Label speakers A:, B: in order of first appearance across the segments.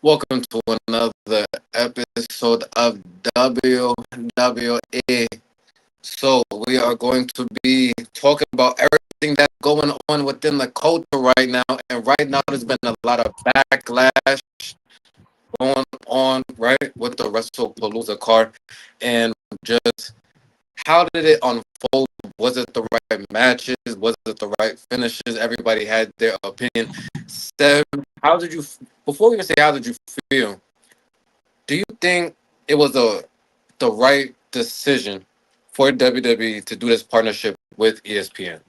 A: Welcome to another episode of WWE. So we are going to be talking about everything that's going on within the culture right now. And right now there's been a lot of backlash going on, right, with the Wrestlepalooza card. And just how did it unfold? Was it the right matches? Was it the right finishes? Everybody had their opinion. Steph, how did you, before we even say how did you feel, do you think it was the right decision for WWE to do this partnership with ESPN?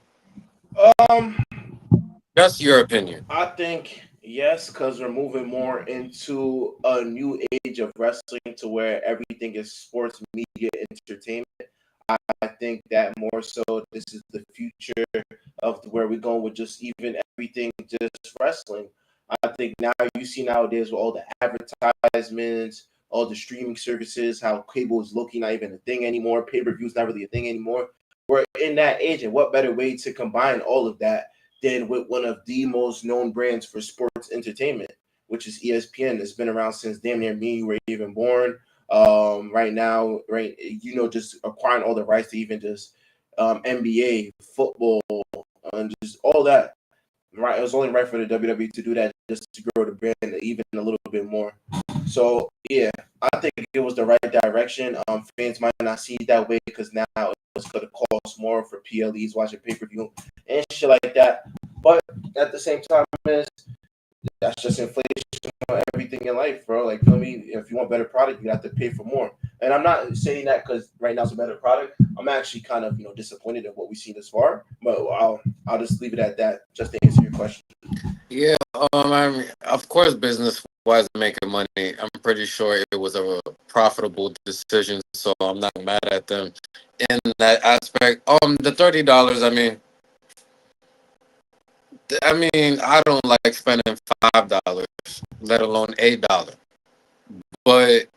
B: Um,
A: Just your opinion.
B: I think yes, because we're moving more into a new age of wrestling to where everything is sports media entertainment. I think that more so this is the future of where we're going with just even everything just wrestling. I think now you see nowadays with all the advertisements, all the streaming services, how cable is looking not even a thing anymore. Pay per view is not really a thing anymore. We're in that age, and what better way to combine all of that than with one of the most known brands for sports entertainment, which is ESPN. It's been around since damn near me you were even born. Right now, right, just acquiring all the rights to even just NBA, football, and just all that. Right, it was only right for the WWE to do that just to grow the brand even a little bit more. So yeah, I think it was the right direction. Fans might not see it that way because now it's going to cost more for PLEs watching pay per view and shit like that. But at the same time, is that's just inflation on everything in life, bro. Like, feel me? If you want better product, you have to pay for more. And I'm not saying that because right now it's a better product. I'm actually kind of disappointed at what we've seen this far. But I'll just leave it at that, just to answer your question.
A: Yeah, I mean, of course, business wise, making money. I'm pretty sure it was a profitable decision, so I'm not mad at them in that aspect. The $30. I don't like spending $5, let alone $8. But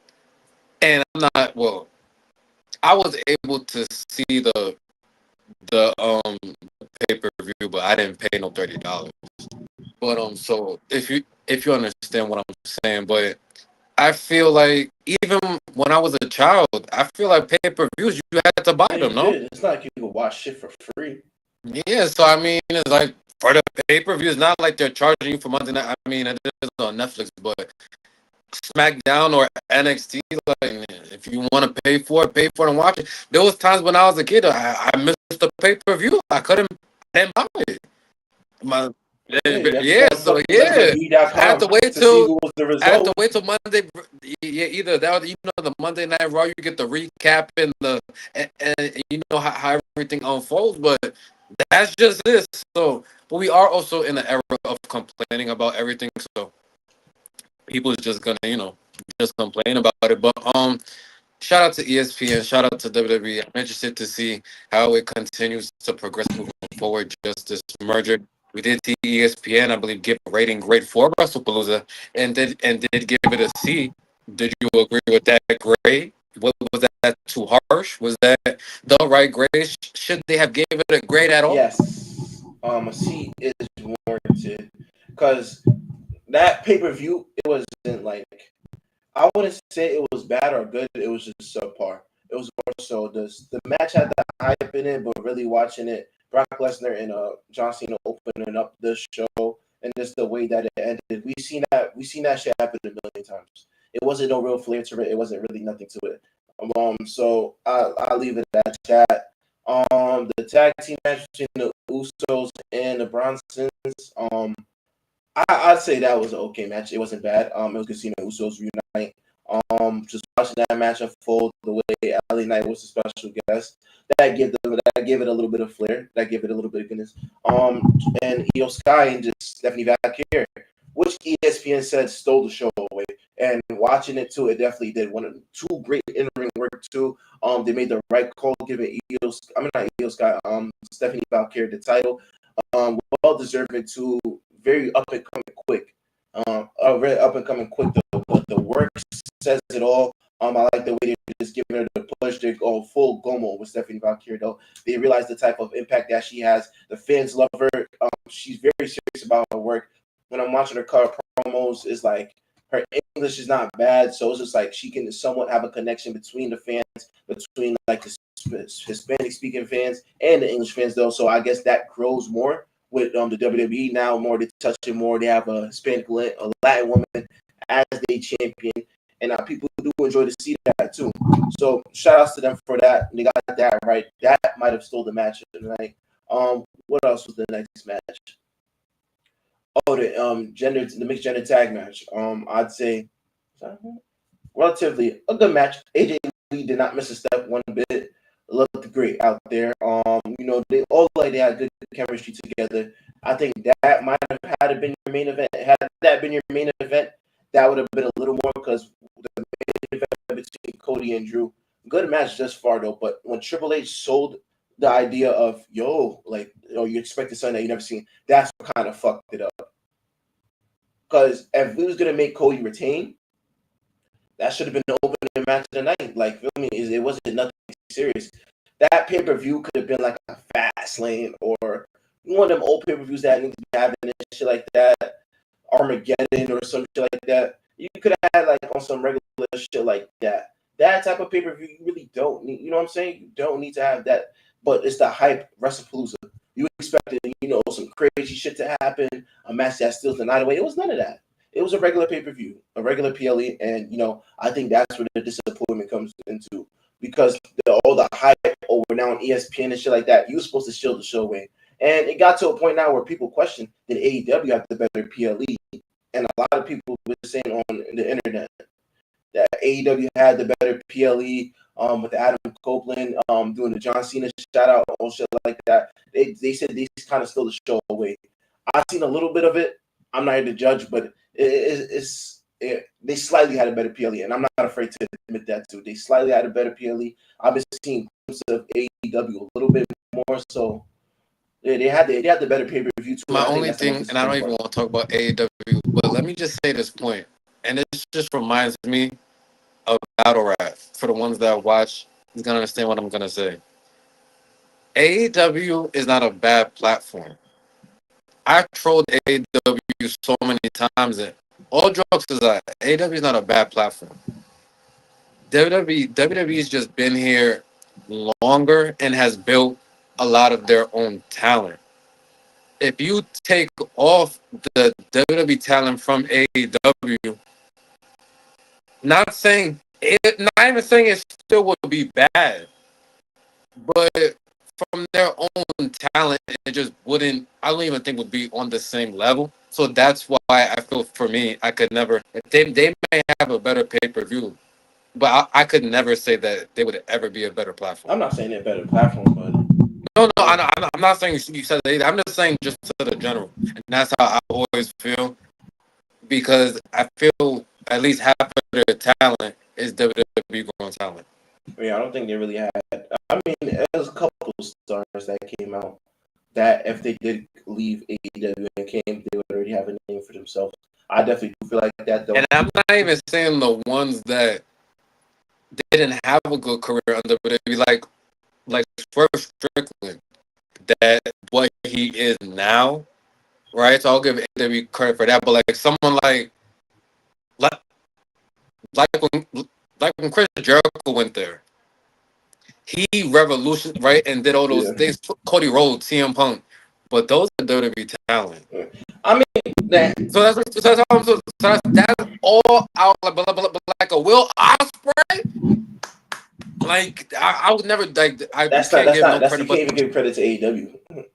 A: and I'm not well. I was able to see the pay per view, but I didn't pay no $30. But so if you understand what I'm saying, but I feel like even when I was a child, I feel like pay per views you had to buy
B: Yeah,
A: them,
B: you
A: no?
B: did. It's not like you could watch shit for free.
A: Yeah, so I mean, it's like for the pay per view, it's not like they're charging you for Monday night. I mean, it is on Netflix, but SmackDown or NXT, like if you want to pay for it and watch it. There was times when I was a kid, I missed the pay per view. I didn't buy it. My,
B: Yeah, you have to
A: yeah,
B: go to
A: so
B: fucking
A: yeah, I had
B: WWE.com
A: to wait
B: to see
A: till
B: who was the
A: I had to
B: result.
A: wait till Monday. Yeah, either that or the Monday Night Raw. You get the recap and you know how everything unfolds. But that's just this. So, but we are also in the era of complaining about everything. So people is just gonna just complain about it. But shout out to ESPN, shout out to WWE. I'm interested to see how it continues to progress moving forward. Just this merger, we did see ESPN, I believe, give a rating grade for WrestlePalooza, and did give it a C. Did you agree with that grade? What was that too harsh? Was that the right grade? Should they have gave it a grade at all?
B: Yes, a seat is warranted because that pay per view it wasn't like I wouldn't say it was bad or good. It was just subpar. It was more so the match had the hype in it, but really watching it, Brock Lesnar and John Cena opening up the show and just the way that it ended, we seen that shit happen a million times. It wasn't no real flair to it. It wasn't really nothing to it. So I leave it at that. The tag team match between the Usos and the Bronsons. I'd say that was an okay match. It wasn't bad. It was good seeing the Usos reunite. Just watching that match unfold the way LA Knight was a special guest, that gave it a little bit of flair. That gave it a little bit of goodness. And Io Sky and just Stephanie Valkyrie, which ESPN said stole the show away. And watching it too, it definitely did. One of two great in ring work too. They made the right call, giving not Io Sky, Stephanie Valkyrie the title. Well deserving to very up and coming quick. Very up and coming quick. But the work says it all. I like the way they're just giving her the push. They go full Gomo with Stephanie Valkyrie. Though they realize the type of impact that she has. The fans love her. She's very serious about her work. When I'm watching her car promos, it's like her English is not bad, so it's just like she can somewhat have a connection between the fans, between like the Hispanic speaking fans and the English fans though. So I guess that grows more with the WWE now. More they touch it more. They have a Hispanic, a Latin woman as they champion, and people do enjoy to see that too. So shout outs to them for that. They got that right. That might have stole the match tonight. What else was the next match? Oh, the mixed gender tag match. I'd say relatively a good match. AJ Lee did not miss a step one bit. Looked great out there. They all like they had good chemistry together. I think that might have had been your main event. Had that been your main event, that would have been a little more because the main event between Cody and Drew. Good match thus far though, but when Triple H sold the idea of you expected something that you never seen, that's what kind of fucked it up. Because if we was gonna make Cody retain, that should have been the opening match of the night. Like, feel me? It wasn't nothing serious. That pay-per-view could have been like a Fast Lane or one of them old pay-per-views that niggas be having and shit like that, Armageddon or some shit like that. You could have had like on some regular shit like that. That type of pay-per-view you really don't need. You know what I'm saying? You don't need to have that. But it's the hype Wrestlepalooza. You expected, some crazy shit to happen, a match that steals the night away. It was none of that. It was a regular pay-per-view, a regular PLE, and I think that's where the disappointment comes into because all the hype over now on ESPN and shit like that, you were supposed to shield the show away. And it got to a point now where people question, did AEW have the better PLE? And a lot of people were saying on the internet that AEW had the better PLE with Adam Copeland doing the John Cena shout out or shit like that. They said they kind of stole the show away. I've seen a little bit of it. I'm not here to judge, but they slightly had a better PLE, and I'm not afraid to admit that too. They slightly had a better PLE. I've been seeing clips of AEW a little bit more, so they had the better pay per view too.
A: My only thing, and I don't even want to talk about AEW, but let me just say this point, and it just reminds me of battle rap. For the ones that watch, is gonna understand what I'm gonna say. AEW is not a bad platform. I trolled AEW so many times, and all jokes aside, AEW is not a bad platform. WWE's just been here longer and has built a lot of their own talent. If you take off the WWE talent from AEW, not even saying it still would be bad, but from their own talent, it just wouldn't. I don't even think would be on the same level. So that's why I feel for me, I could never. They may have a better pay per view, but I could never say that they would ever be a better platform.
B: I'm not saying they're a better platform, but
A: no, I'm not saying you said that either. I'm just saying just to the general, and that's how I always feel because I feel at least half of their talent is WWE grown talent.
B: Yeah, I don't think they really had. I mean, there's a couple stars that came out that if they did leave AEW and came, they would already have a name for themselves. I definitely do feel like that, though.
A: And I'm not even saying the ones that didn't have a good career under WWE, like Swerve Strickland, that what he is now, right? So I'll give AEW credit for that. But like someone like when Chris Jericho went there, he revolutionized, right, and did all those things. Cody Rhodes, CM Punk, but those are WWE talent.
B: I mean,
A: that's all out like a Will Ospreay. Like I would never like.
B: That's not. You can't even give credit to AEW.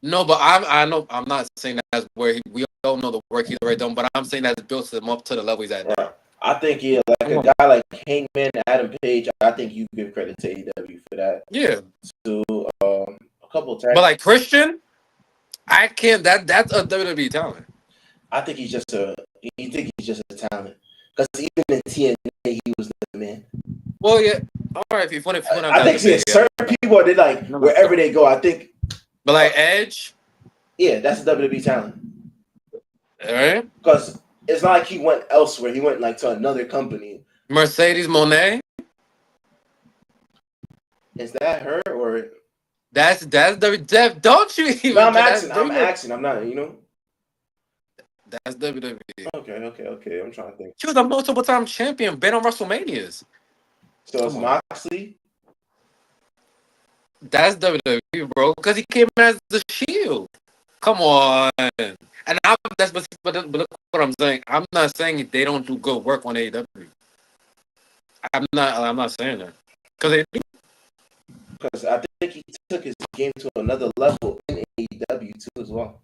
A: No, but I know I'm not saying that's where we all know the work he's already done, but I'm saying that's built him up to the level he's at now.
B: I think like a guy like Hangman, Adam Page. I think you give credit to AEW for that.
A: Yeah.
B: To a couple of times.
A: But like Christian, I can't. That's a WWE talent.
B: I think he's just a. You think he's just a talent because even in TNA he was the man.
A: Well, yeah. All right. If you want to,
B: I think certain people they like wherever they go. I think.
A: But like Edge.
B: Yeah, that's a WWE talent.
A: All right.
B: Because it's not like he went elsewhere. He went like to another company.
A: Mercedes Moné.
B: Is that her or?
A: That's the Def. Don't you even?
B: No, I'm asking. I'm not.
A: That's WWE.
B: Okay. I'm trying to think.
A: He was a multiple time champion, been on WrestleManias.
B: So it's
A: Come on.
B: Moxley.
A: That's WWE, bro. Because he came as the Shield. Come on. And but look what I'm saying. I'm not saying they don't do good work on AEW. I'm not saying that. Because they do.
B: Because I think he took his game to another level in AEW too as well.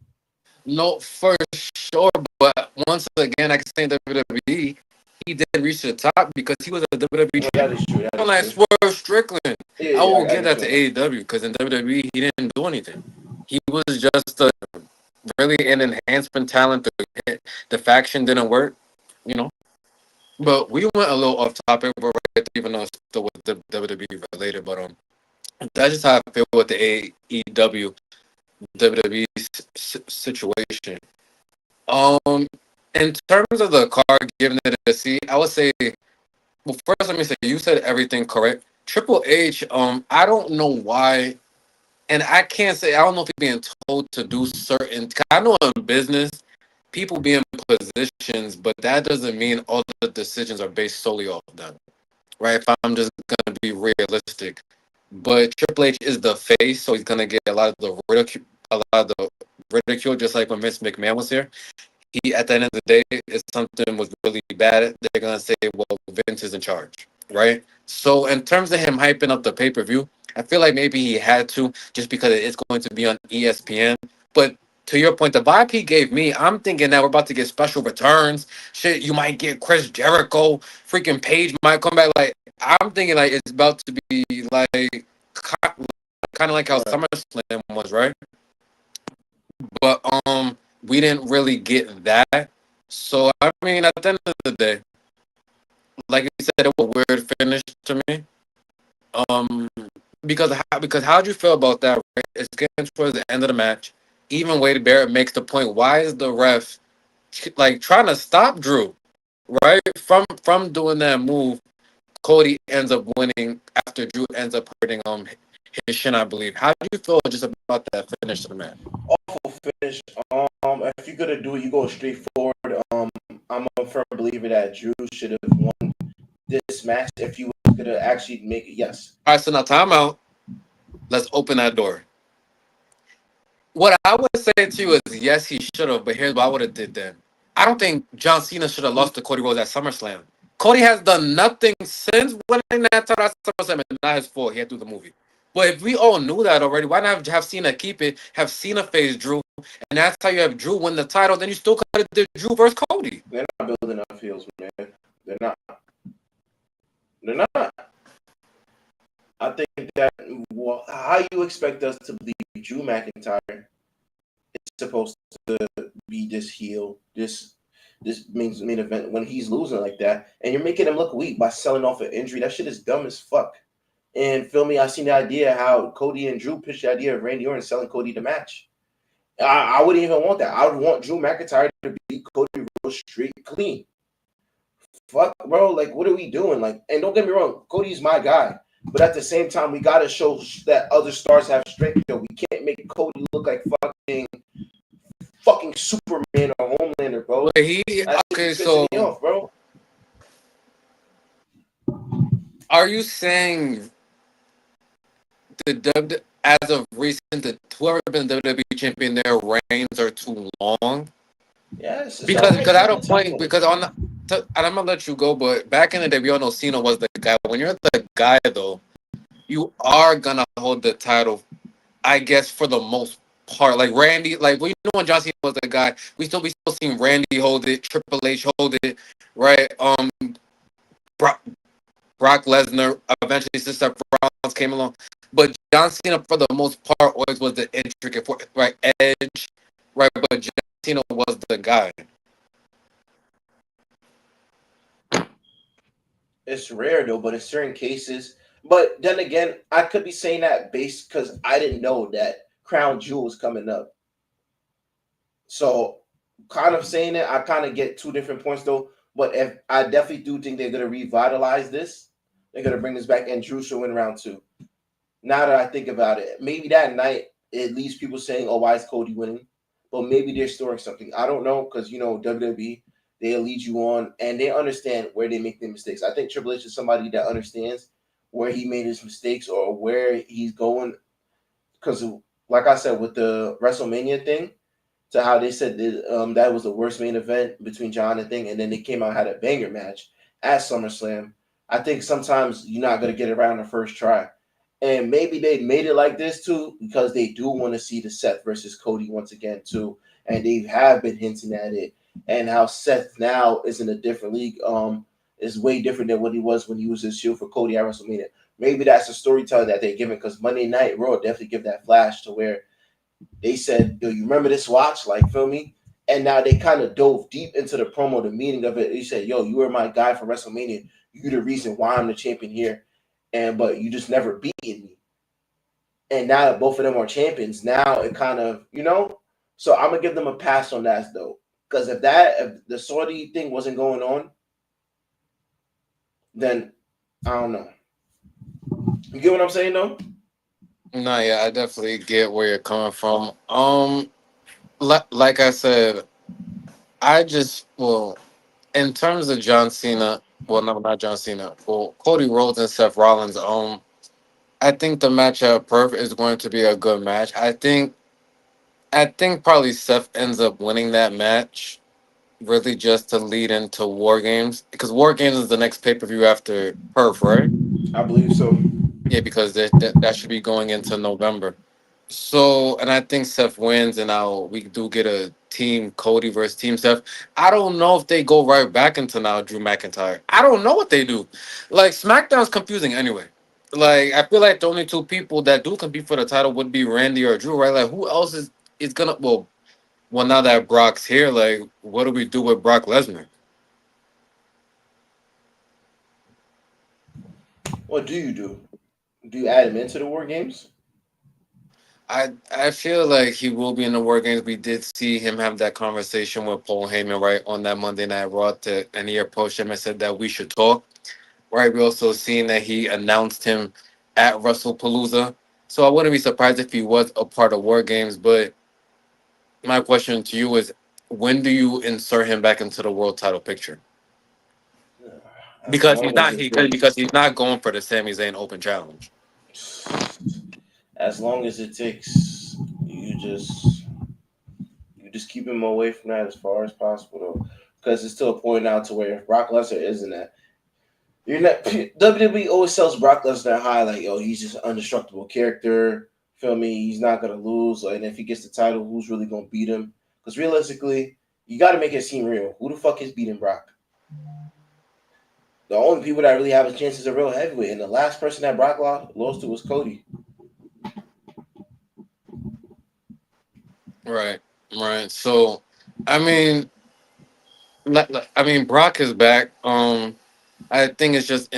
A: No, for sure. But once again, I can say in WWE, he did reach the top because he was a WWE
B: Well, that
A: champion.
B: is true. That is
A: Like
B: true.
A: Swerve Strickland. I
B: Yeah,
A: will
B: I
A: give
B: get
A: that
B: you
A: to
B: on that.
A: AEW because in WWE, he didn't do anything. He was just really an enhancement talent. The faction didn't work, you know. But we went a little off topic, but right, even though it's still with the WWE related. But that's just how I feel with the AEW WWE situation. Um, in terms of the card giving it a C, I would say. Well, first let me say you said everything correct. Triple H, I don't know why, and I can't say I don't know if he's being told to do certain. 'Cause I know in business, people be in positions, but that doesn't mean all the decisions are based solely off them, right? If I'm just gonna be realistic, but Triple H is the face, so he's gonna get a lot of the ridicule, just like when Vince McMahon was here. He at the end of the day, if something was really bad, they're gonna say, "Well, Vince is in charge," right? So, in terms of him hyping up the pay per view, I feel like maybe he had to just because it's going to be on ESPN. But to your point, the vibe he gave me, I'm thinking that we're about to get special returns. Shit, you might get Chris Jericho, freaking Page might come back. Like I'm thinking, like it's about to be like kind of like how
B: Right.
A: SummerSlam was, right? But we didn't really get that. So I mean, at the end of the day, like you said, it was a weird finish to me. Um, because how'd you feel about that? Right? It's getting towards the end of the match. Even Wade Barrett makes the point. Why is the ref like trying to stop Drew, right, from doing that move? Cody ends up winning after Drew ends up hurting his shin, I believe. How do you feel just about that finish of the match?
B: Awful finish. If you're gonna do it, you go straight forward. I'm a firm believer that Drew should have won this match if you was gonna actually make it. Yes.
A: All right, so now timeout. Let's open that door. What I would say to you is yes, he should have, but here's what I would have did then. I don't think John Cena should have lost to Cody Rhodes at SummerSlam. Cody has done nothing since winning that title at SummerSlam, and not his fault. He had to do the movie. But if we all knew that already, why not have Cena keep it, have Cena face Drew, and that's how you have Drew win the title, then you still could have did Drew versus Cody.
B: They're not building up heels, man. They're not. They're not. I think that how you expect us to believe Drew McIntyre is supposed to be this heel, this means main event when he's losing like that, and you're making him look weak by selling off an injury. That shit is dumb as fuck. And feel me, I seen the idea how Cody and Drew pitched the idea of Randy Orton selling Cody the match. I wouldn't even want that. I would want Drew McIntyre to beat Cody Rhodes straight clean. Fuck, bro. Like, what are we doing? Like, and don't get me wrong, Cody's my guy. But at the same time, we gotta show that other stars have strength. Yo, we can't make Cody look like fucking Superman or Homelander, bro.
A: But he
B: That shit
A: okay,
B: be pissing
A: so
B: me off, bro.
A: are you saying as of recent, whoever been the WWE champion, their reigns are too long?
B: Yes, it's all
A: Because
B: right.
A: I
B: Take your
A: don't point
B: time with it.
A: because and I'm gonna let you go, but back in the day, we all know Cena was the guy. When you're the guy, though, you are gonna hold the title, I guess, for the most part. Like Randy, like we know when John Cena was the guy, we still seen Randy hold it, Triple H hold it, right? Brock, Brock Lesnar, eventually Seth Rollins came along, but John Cena for the most part always was the intricate, right? Edge, right? But John Cena was the guy.
B: It's rare though, but in certain cases. But then again, I could be saying that based because I didn't know that Crown Jewel was coming up. So, kind of saying it, I kind of get two different points though. But if I definitely do think they're gonna revitalize this, they're gonna bring this back, and Drew should win round two. Now that I think about it, maybe that night it leaves people saying, "Oh, why is Cody winning?" but maybe they're storing something. I don't know because WWE, they'll lead you on and they understand where they make their mistakes. I think Triple H is somebody that understands where he made his mistakes or where he's going. Because, like I said, with the WrestleMania thing, to how they said that was the worst main event between John and Thing, and then they came out and had a banger match at SummerSlam. I think sometimes you're not gonna get it right on the first try, and maybe they made it like this too because they do want to see the Seth versus Cody once again too, and they have been hinting at it, and how Seth now is in a different league. Is way different than what he was when he was his shield for Cody at WrestleMania. Maybe that's a storytelling that they're giving because Monday Night Raw definitely give that flash to where they said, "Yo, you remember this watch?" Like, feel me? And now they kind of dove deep into the promo, the meaning of it. He said, "Yo, you were my guy for WrestleMania. You the reason why I'm the champion here, and but you just never beaten me." And now that both of them are champions, now it kind of So I'm gonna give them a pass on that though, because if the Saudi thing wasn't going on, then I don't know. You get what I'm saying though?
A: No, yeah, I definitely get where you're coming from. Like I said, I just well, in terms of John Cena, well, no, not John Cena. Well, Cody Rhodes and Seth Rollins. I think the match at Perth is going to be a good match. I think probably Seth ends up winning that match, really just to lead into War Games because War Games is the next pay per view after Perth, right?
B: I believe so.
A: Yeah, because that should be going into November. So, and I think Seth wins, and now we do get a team Cody versus Team Seth. I don't know if they go right back into now Drew McIntyre. I don't know what they do. Like SmackDown's confusing anyway. Like I feel like the only two people that do compete for the title would be Randy or Drew, right? Like who else is gonna well now that Brock's here, like what do we do with Brock Lesnar?
B: What do you do? Do you add him into the War Games?
A: I feel like he will be in the War Games. We did see him have that conversation with Paul Heyman right on that Monday Night Raw, and he approached him and said that we should talk. Right, we also seen that he announced him at Wrestlepalooza, so I wouldn't be surprised if he was a part of War Games. But my question to you is, when do you insert him back into the world title picture?
B: As long as it
A: Because
B: takes.
A: he's not going for the Sami Zayn Open Challenge.
B: As long as it takes, you just keep him away from that as far as possible though, because it's to a point now to where if Brock Lesnar isn't that, you're not. WWE always sells Brock Lesnar high like, oh, he's just an indestructible character. Feel me? He's not gonna lose, and if he gets the title, who's really gonna beat him? Because realistically, you got to make it seem real. Who the fuck is beating Brock? The only people that really have a chance is a real heavyweight, and the last person that Brock lost to was Cody.
A: Right, right. So, I mean, Brock is back. I think it's just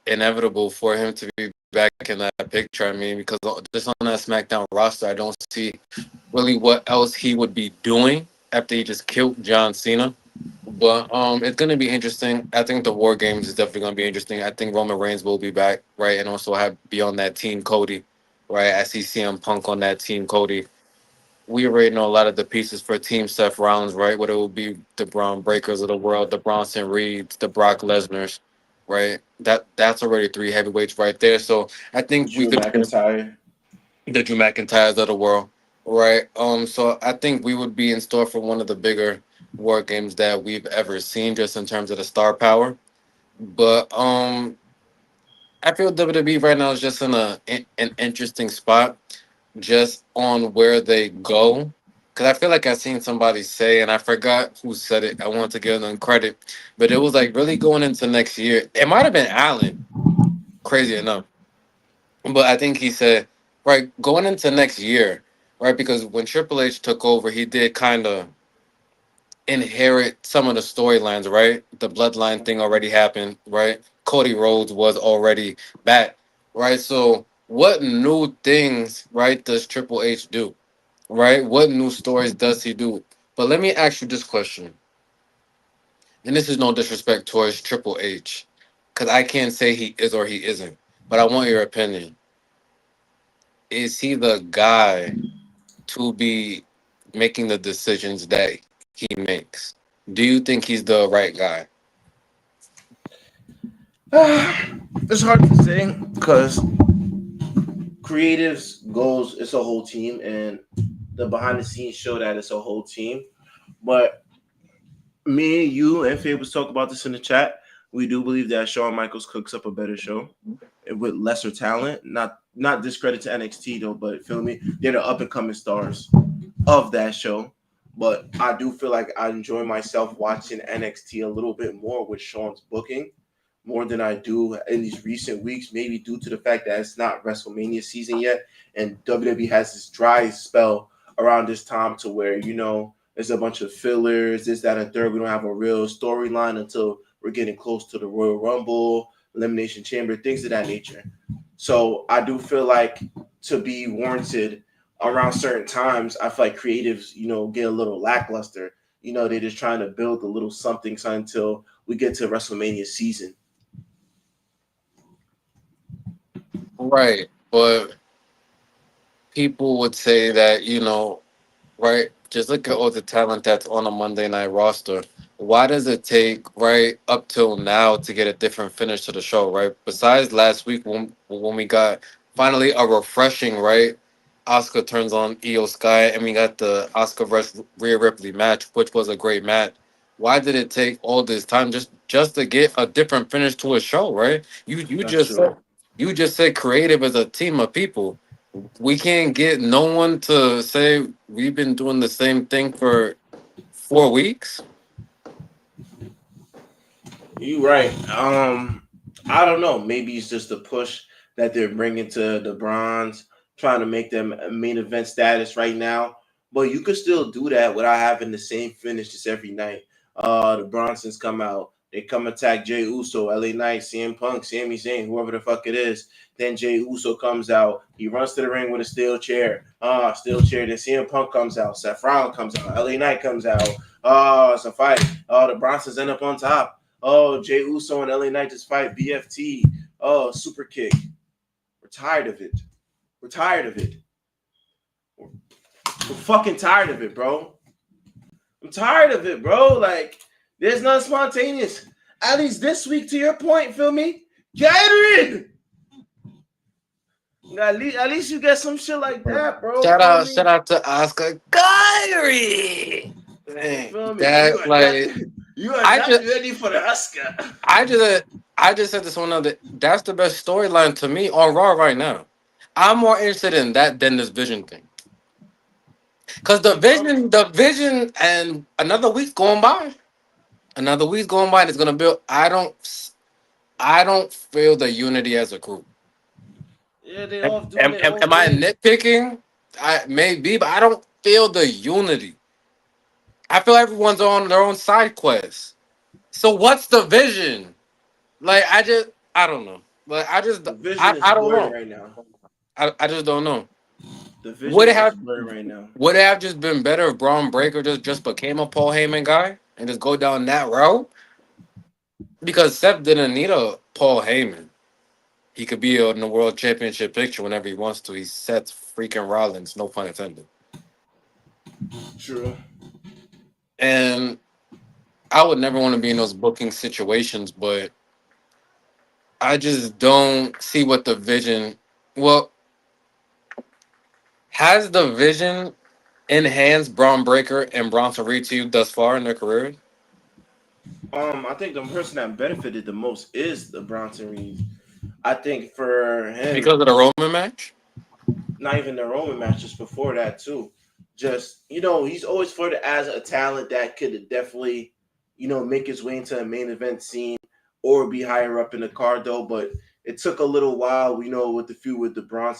A: inevitable for him to be back in that picture. I mean, because just on that SmackDown roster, I don't see really what else he would be doing after he just killed John Cena. But it's gonna be interesting. I think the War Games is definitely gonna be interesting. I think Roman Reigns will be back, right, and also have be on that Team Cody, right? I see CM Punk on that Team Cody. We already know a lot of the pieces for Team Seth Rollins, right? Whether it will be the Braun Breakers of the world, the Bronson Reeds, the Brock Lesnar's, right? That's already three heavyweights right there. So I think we
B: Drew
A: could get
B: McIntyre.
A: the Drew McIntyres of the world, right? So I think we would be in store for one of the bigger war games that we've ever seen, just in terms of the star power. But I feel WWE right now is just in an interesting spot, just on where they go. Because I feel like I seen somebody say, and I forgot who said it. I want to give them credit, but it was like really going into next year. It might have been Allen, crazy enough, but I think he said, right, going into next year, right, because when Triple H took over, he did kind of inherit some of the storylines, right? The bloodline thing already happened, right? Cody Rhodes was already back, right? So, what new things, right, does Triple H do, right? What new stories does he do? But let me ask you this question, and this is no disrespect towards Triple H, because I can't say he is or he isn't, but I want your opinion. Is he the guy to be making the decisions that he makes? Do you think he's the right guy?
B: It's hard to say because creatives goes it's a whole team, and the behind the scenes show that it's a whole team. But me, you, and Faye was talking about this in the chat. We do believe that Shawn Michaels cooks up a better show with lesser talent. Not discredit to NXT though, but feel me, they're the up and coming stars of that show. But I do feel like I enjoy myself watching NXT a little bit more with Shawn's booking more than I do in these recent weeks, maybe due to the fact that it's not WrestleMania season yet, and WWE has this dry spell around this time to where, there's a bunch of fillers, this, that, and third. We don't have a real storyline until we're getting close to the Royal Rumble, Elimination Chamber, things of that nature. So I do feel like to be warranted around certain times, I feel like creatives, get a little lackluster. They're just trying to build a little something until we get to WrestleMania season.
A: Right. But people would say that, right, just look at all the talent that's on a Monday night roster. Why does it take, right, up till now to get a different finish to the show, right? Besides last week when we got finally a refreshing, right? Oscar turns on Io Sky and we got the Oscar versus Rhea Ripley match, which was a great match. Why did it take all this time just to get a different finish to a show, right?
B: That's true.
A: You just said creative as a team of people. We can't get no one to say we've been doing the same thing for 4 weeks.
B: You right. I don't know. Maybe it's just a push that they're bringing to the bronze, trying to make them a main event status right now. But you could still do that without having the same finish just every night. The Bronsons come out, they come attack Jey Uso, LA Knight, CM Punk, Sami Zayn, whoever the fuck it is. Then Jey Uso comes out, he runs to the ring with a steel chair. Steel chair. Then CM Punk comes out, Seth Rollins comes out, LA Knight comes out. It's a fight. The Bronsons end up on top. Oh, Jey Uso and LA Knight just fight BFT. Oh, super kick. We're tired of it. We're tired of it. We're fucking tired of it, bro. I'm tired of it, bro. Like, there's nothing spontaneous. At least this week, to your point, feel me? Catering. At least you get some shit like that, bro. Feel me?
A: Shout out to Oscar Kyrie. Man,
B: Feel me?
A: that like
B: You are
A: I
B: not
A: just
B: ready for the Oscar.
A: I just I just said this one other. That's the best storyline to me on Raw right now. I'm more interested in that than this Vision thing. Cause the Vision, and another week's going by. Another week's going by. And it's gonna build. I don't feel the unity as a group.
B: Yeah, they
A: Am,
B: all doing their own
A: am I
B: thing.
A: nitpicking? I may be, but I don't feel the unity. I feel everyone's on their own side quest. So what's the vision? Like I don't know. Like
B: The vision is
A: I don't
B: blurry
A: know.
B: right now.
A: I just don't know.
B: The
A: Would
B: vision
A: it
B: is
A: have
B: just blurry right now.
A: would it have just been better if Braun Breaker just became a Paul Heyman guy and just go down that route? Because Seth didn't need a Paul Heyman. He could be in the world championship picture whenever he wants to. He's Seth freaking Rollins, no pun intended.
B: True.
A: And I would never want to be in those booking situations, but I just don't see what the vision. Well, has the vision enhanced Braun Breaker and Bronson Reed to you thus far in their careers?
B: I think the person that benefited the most is the Bronson Reed. I think for him,
A: Because of the Roman match?
B: not even the Roman match, just before that too. Just he's always floated as a talent that could definitely, make his way into a main event scene or be higher up in the card though. But it took a little while, with the feud with the the Braun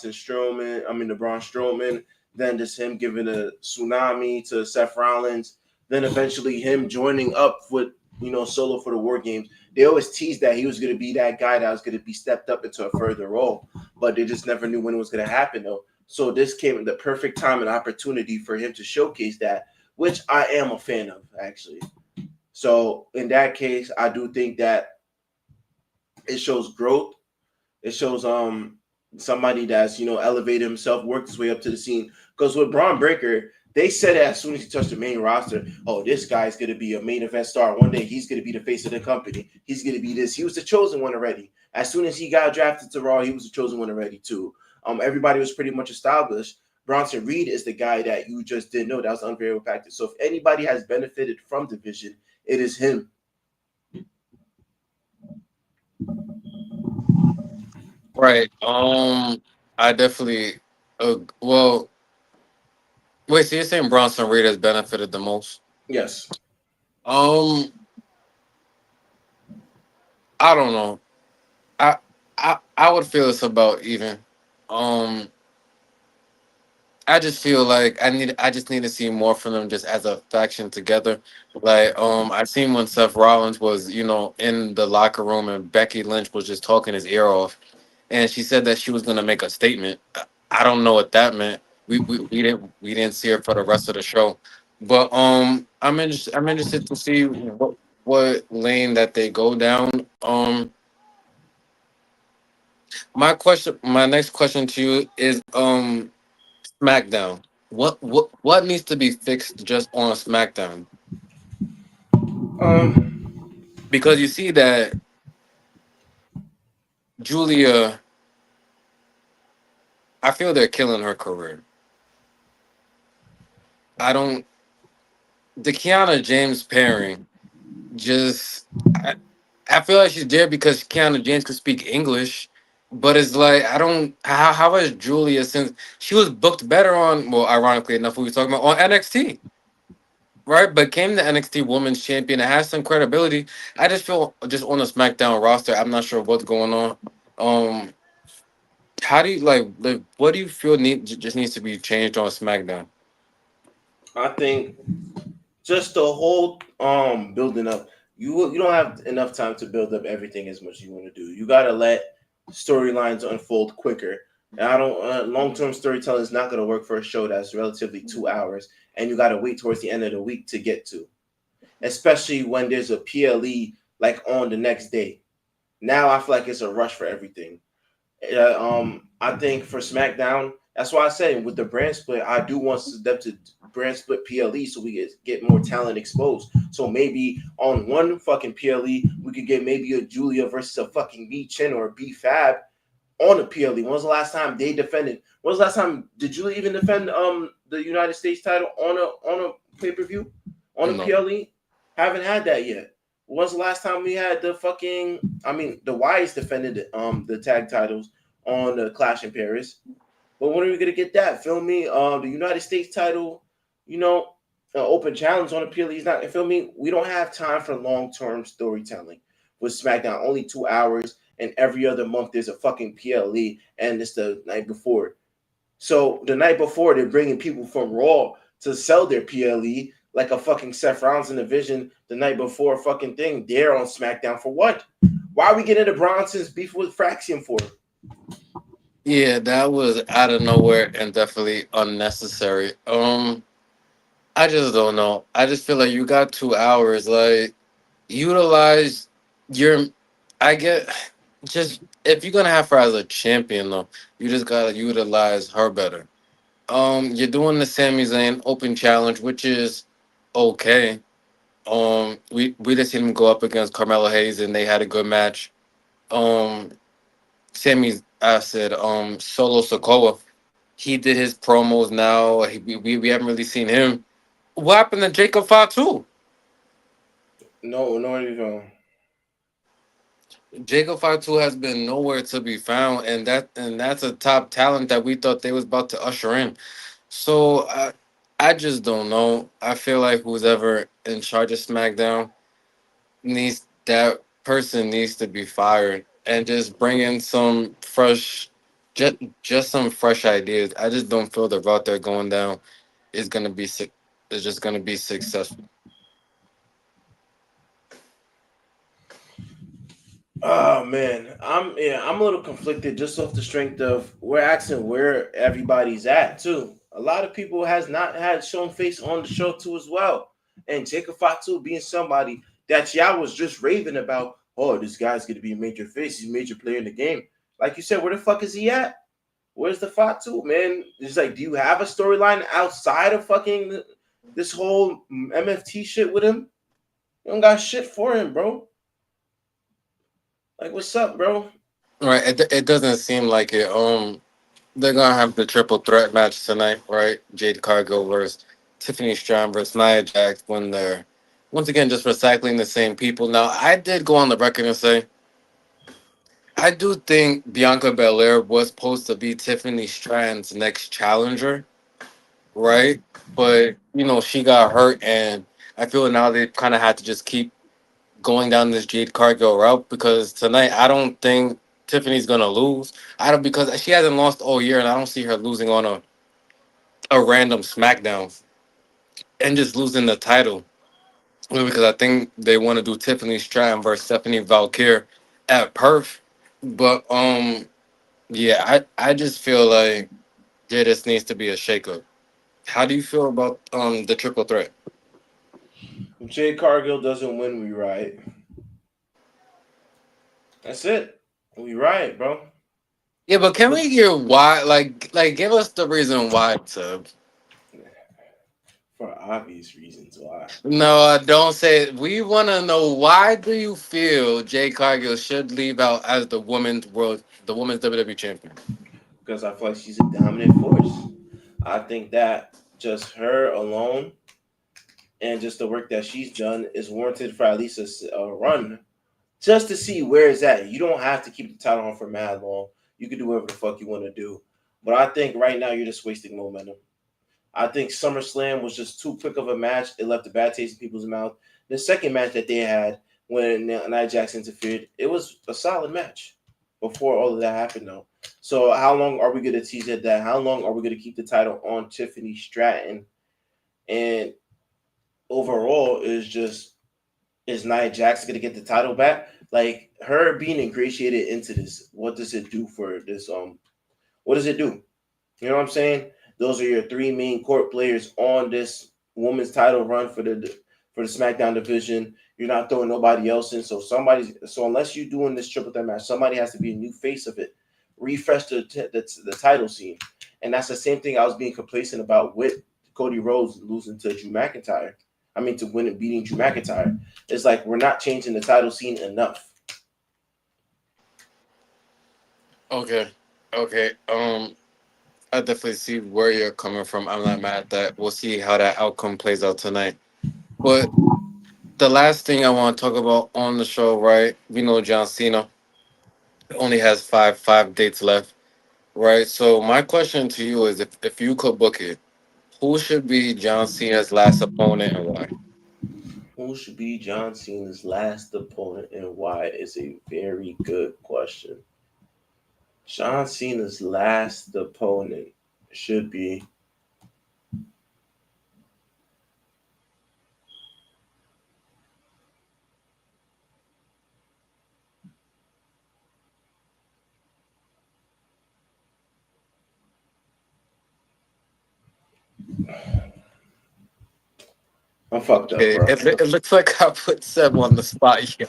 B: Strowman, then just him giving a tsunami to Seth Rollins, then eventually him joining up with Solo for the War Games. They always teased that he was going to be that guy that was going to be stepped up into a further role, but they just never knew when it was going to happen though. So this came at the perfect time and opportunity for him to showcase that, which I am a fan of actually. So in that case, I do think that it shows growth. It shows somebody that's elevated himself, worked his way up to the scene. Because with Braun Breaker, They said it as soon as he touched the main roster. Oh, this guy's gonna be a main event star. One day he's gonna be the face of the company. He's gonna be this. He was the chosen one already. As soon as he got drafted to Raw, he was the chosen one already too. Everybody was pretty much established. Bronson Reed is the guy that you just didn't know that was unfavorable practice. So if anybody has benefited from the vision, it is him.
A: Right. I definitely. Well, wait. So you're saying Bronson Reed has benefited the most?
B: Yes.
A: Um, I don't know. I I would feel it's about even. Um, I just feel like I just need to see more from them just as a faction together. Like I seen when Seth Rollins was, in the locker room and Becky Lynch was just talking his ear off, and she said that she was gonna make a statement. I don't know what that meant. We didn't see her for the rest of the show. But I'm interested to see what lane that they go down. My next question to you is SmackDown. What needs to be fixed just on SmackDown?
B: Um,
A: Because you see that Julia, I feel they're killing her career. I don't the Kiana James pairing just I feel like she's there because Kiana James could speak English, but it's like I don't how is Julia since she was booked better on well ironically enough we were talking about on NXT. Right, but came the NXT Women's Champion. It has some credibility. I just feel just on the SmackDown roster, I'm not sure what's going on. Um, how do you like? What do you feel just needs to be changed on SmackDown?
B: I think just the whole building up. You don't have enough time to build up everything as much as you want to do. You gotta let storylines unfold quicker. And I don't long term storytelling is not gonna work for a show that's relatively 2 hours, and you gotta wait towards the end of the week to get to, especially when there's a PLE like on the next day. Now I feel like it's a rush for everything. I think for SmackDown, that's why I said with the brand split, I do want them to brand split PLE so we get more talent exposed. So maybe on one fucking PLE, we could get maybe a Julia versus a fucking B Chin or a B Fab on a PLE. When was the last time they defended? When was the last time did Julia even defend the United States title on a pay per view on a
A: No,
B: PLE? Haven't had that yet. When was the last time we had the fucking? I mean, the Wyatts defended the tag titles on the Clash in Paris. But when are we gonna get that? Feel me? The United States title, you know, open challenge on the PLE is not. Feel me? We don't have time for long term storytelling with SmackDown. Only 2 hours, and every other month there's a fucking PLE, and it's the night before. So the night before they're bringing people from Raw to sell their PLE like a fucking Seth Rollins in the Vision the night before fucking thing. They're on SmackDown for what? Why are we getting into Bronson's beef with Fraxium for?
A: yeah, that was out of nowhere and definitely unnecessary. I just don't know. I just feel like you got 2 hours. Like utilize your. I get just if you're gonna have her as a champion though, you just gotta utilize her better. You're doing the Sami Zayn Open Challenge, which is okay. We just seen him go up against Carmelo Hayes, and they had a good match. Um, I said, Solo Sokoa, he did his promos now. We haven't really seen him. What happened to Jacob Fatu?
B: No, no, even.
A: Jacob Fatu has been nowhere to be found, and that's a top talent that we thought they was about to usher in. So I just don't know. I feel like who's ever in charge of SmackDown needs that person needs to be fired and just bring in some fresh, just some fresh ideas. I just don't feel the route they're going down is gonna be is just gonna be successful.
B: Oh man, I'm a little conflicted just off the strength of we're asking where everybody's at too. A lot of people has not had shown face on the show too as well, and Jacob Fatu being somebody that y'all was just raving about. Oh, this guy's gonna be a major face. He's a major player in the game. Like you said, where the fuck is he at? Where's the Fatu, man? It's like, do you have a storyline outside of fucking this whole MFT shit with him? You don't got shit for him, bro. Like, what's up, bro?
A: Right. It doesn't seem like it. They're gonna have the triple threat match tonight, right? Jade Cargill versus Tiffany Stratton versus Nia Jax when they're once again just recycling the same people. Now, I did go on the record and say I do think Bianca Belair was supposed to be Tiffany Stratton's next challenger, right? But she got hurt, and I feel now they kind of had to just keep going down this Jade Cargill route because tonight I don't think Tiffany's gonna lose. I don't because she hasn't lost all year, and I don't see her losing on a random SmackDown and just losing the title. Because I think they want to do Tiffany Stratton versus Stephanie Valkyr at Perth. But yeah, I just feel like there just needs to be a shakeup. How do you feel about the triple threat?
B: If Jade Cargill doesn't win, we riot. That's it. We riot, bro.
A: Yeah, but can
B: But
A: we hear why? Like, give us the reason why. To
B: for obvious reasons why.
A: no, don't say it. We want to know why do you feel Jay Cargill should leave out as the women's WWE champion?
B: Because I feel like she's a dominant force. I think that just her alone and just the work that she's done is warranted for at least a run just to see where it's at. You don't have to keep the title on for mad long. You can do whatever the fuck you want to do. But I think right now you're just wasting momentum. I think SummerSlam was just too quick of a match. It left a bad taste in people's mouth. The second match that they had when Nia Jax interfered, it was a solid match before all of that happened, though. So how long are we going to tease at that? How long are we going to keep the title on Tiffany Stratton? And overall, is Nia Jax going to get the title back? Like her being ingratiated into this, what does it do for this? What does it do? You know what I'm saying? Those are your three main court players on this women's title run for the SmackDown division. You're not throwing nobody else in, so unless you're doing this triple threat match, somebody has to be a new face of it, refresh the title scene, and that's the same thing I was being complacent about with Cody Rhodes losing to Drew McIntyre. I mean, to win and beating Drew McIntyre. It's like we're not changing the title scene enough.
A: Okay, okay. I definitely see where you're coming from. I'm not mad at that. We'll see how that outcome plays out tonight. But the last thing I want to talk about on the show, right? We know John Cena only has five dates left, right? So my question to you is, if you could book it, who should be John Cena's last opponent and why?
B: Who should be John Cena's last opponent and why is a very good question. John Cena's last opponent should be. I'm fucked up,
A: Okay,
B: bro.
A: it looks like I put Seb on the spot, yo.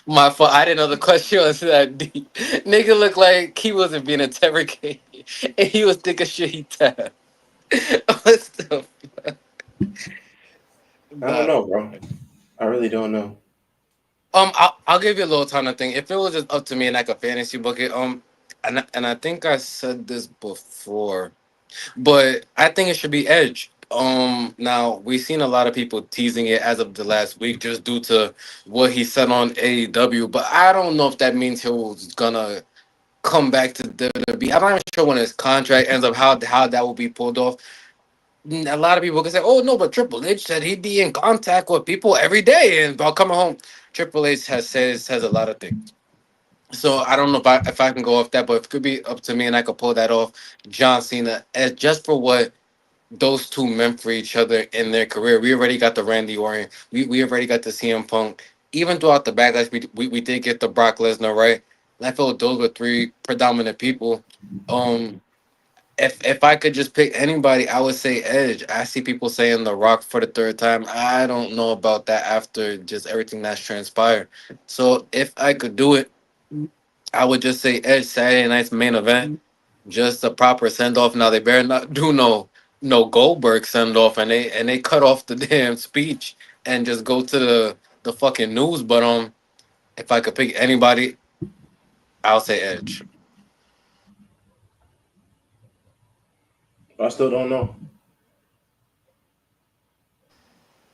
A: My fault. I didn't know the question was that deep. Nigga looked like he wasn't being interrogated, and he was thinking shit he tapped. What's the
B: I don't
A: nah.
B: know, bro. I really don't know.
A: I'll give you a little time to think. If it was just up to me and I could fantasy book it, and I think I said this before, but I think it should be Edge. Now we've seen a lot of people teasing it as of the last week, just due to what he said on AEW. But I don't know if that means he was gonna come back to WWE. I'm not even sure when his contract ends up how that will be pulled off. A lot of people can say, "Oh no," but Triple H said he'd be in contact with people every day and about coming home. Triple H says a lot of things. So I don't know if I can go off that, but if it could be up to me and I could pull that off, John Cena, just for what those two meant for each other in their career. We already got the Randy Orton. We already got the CM Punk. Even throughout the backlash, we did get the Brock Lesnar, right? And I feel those were three predominant people. Um, if I could just pick anybody, I would say Edge. I see people saying The Rock for the third time. I don't know about that after just everything that's transpired. So if I could do it, I would just say Edge Saturday night's main event. just a proper send off. Now they better not do no Goldberg send off, and they cut off the damn speech and just go to the fucking news. But if I could pick anybody, I'll say Edge.
B: I still don't know.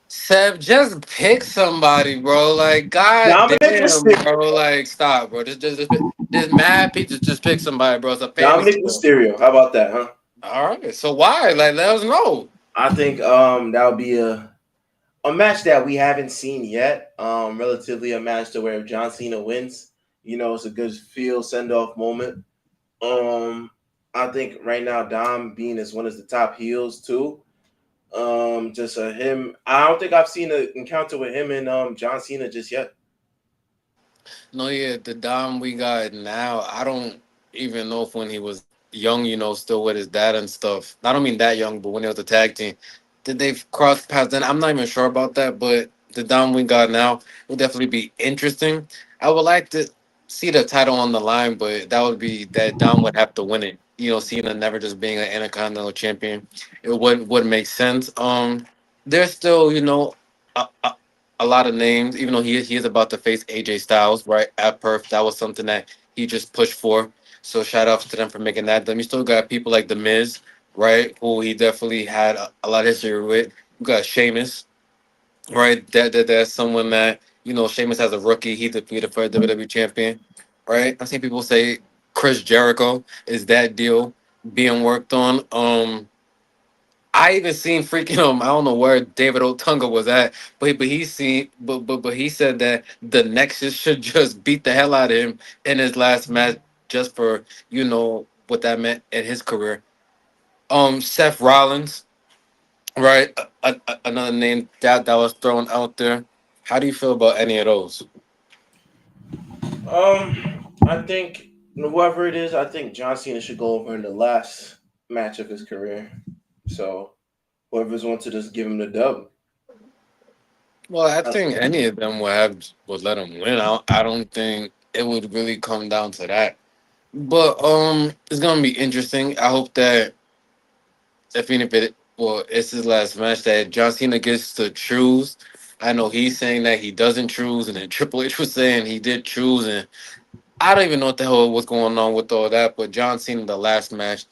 A: Seb, just pick somebody, bro. Like, god
B: Dominic
A: damn,
B: Mysterio.
A: bro. Like, stop, bro. Just mad people. Just pick somebody, bro. It's a family
B: Dominic
A: show.
B: Mysterio. How about that, huh?
A: All right. So why? Like, let us know.
B: I think that would be a match that we haven't seen yet. Relatively a match to where if John Cena wins, it's a good feel send off moment. Um, I think right now Dom being as one of the top heels too. Just him. I don't think I've seen an encounter with him and John Cena just yet.
A: No, yeah, the Dom we got now. I don't even know if when he was young, still with his dad and stuff. I don't mean that young, but when he was a tag team, did they cross paths? Then I'm not even sure about that. But the Dom we got now will definitely be interesting. I would like to see the title on the line, but that would be that Dom would have to win it. Cena never just being an Intercontinental champion, it would make sense. There's still a lot of names, even though he is about to face AJ Styles, right, at Perth. That was something that he just pushed for. So shout outs to them for making that. Then you still got people like The Miz, right, who he definitely had a lot of history with. You got Sheamus, right? That's someone that, Sheamus as a rookie, he defeated for a WWE champion, right? I've seen people say Chris Jericho is that deal being worked on. I even seen freaking I don't know where David Otunga was at, but he seen but he said that the Nexus should just beat the hell out of him in his last match just for what that meant in his career. Seth Rollins, right? Another name that was thrown out there. How do you feel about any of those?
B: I think whoever it is, I think John Cena should go over in the last match of his career. So whoever's wants to just give him the dub.
A: Well, I
B: Uh,
A: think any of them would let him win. I don't think it would really come down to that. But it's gonna be interesting. I hope that even if it's his last match, that John Cena gets to choose. I know he's saying that he doesn't choose, and then Triple H was saying he did choose, and I don't even know what the hell was going on with all that. But John Cena, the last match,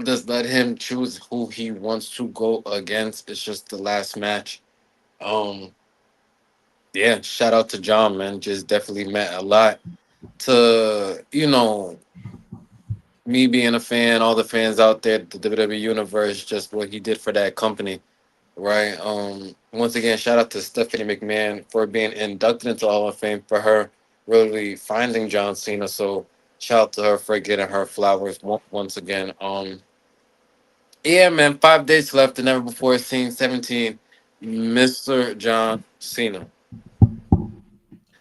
A: just let him choose who he wants to go against. It's just the last match. Um, yeah, shout out to John, man. Just definitely meant a lot to me being a fan, all the fans out there, the WWE universe, just what he did for that company, right? Once again, shout out to Stephanie McMahon for being inducted into Hall of Fame, for her really finding John Cena. So shout out to her for getting her flowers once again. Yeah, man, 5 days left, and never before seen 17, Mr. John Cena.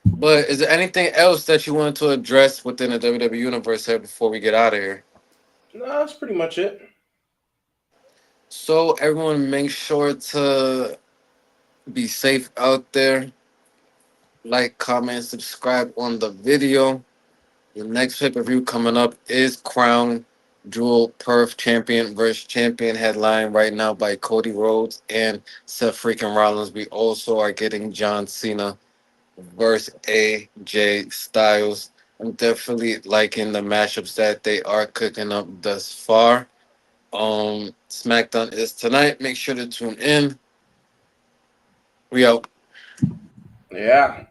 A: But is there anything else that you wanted to address within the WWE universe here before we get out of here?
B: no, that's pretty much it.
A: So everyone, make sure to be safe out there. Like, comment, subscribe on the video. The next pay per view coming up is Crown Jewel Perth Champion versus Champion, headline right now by Cody Rhodes and Seth freaking Rollins. We also are getting John Cena versus AJ Styles. I'm definitely liking the matchups that they are cooking up thus far. SmackDown is tonight. Make sure to tune in. We out.
B: Yeah.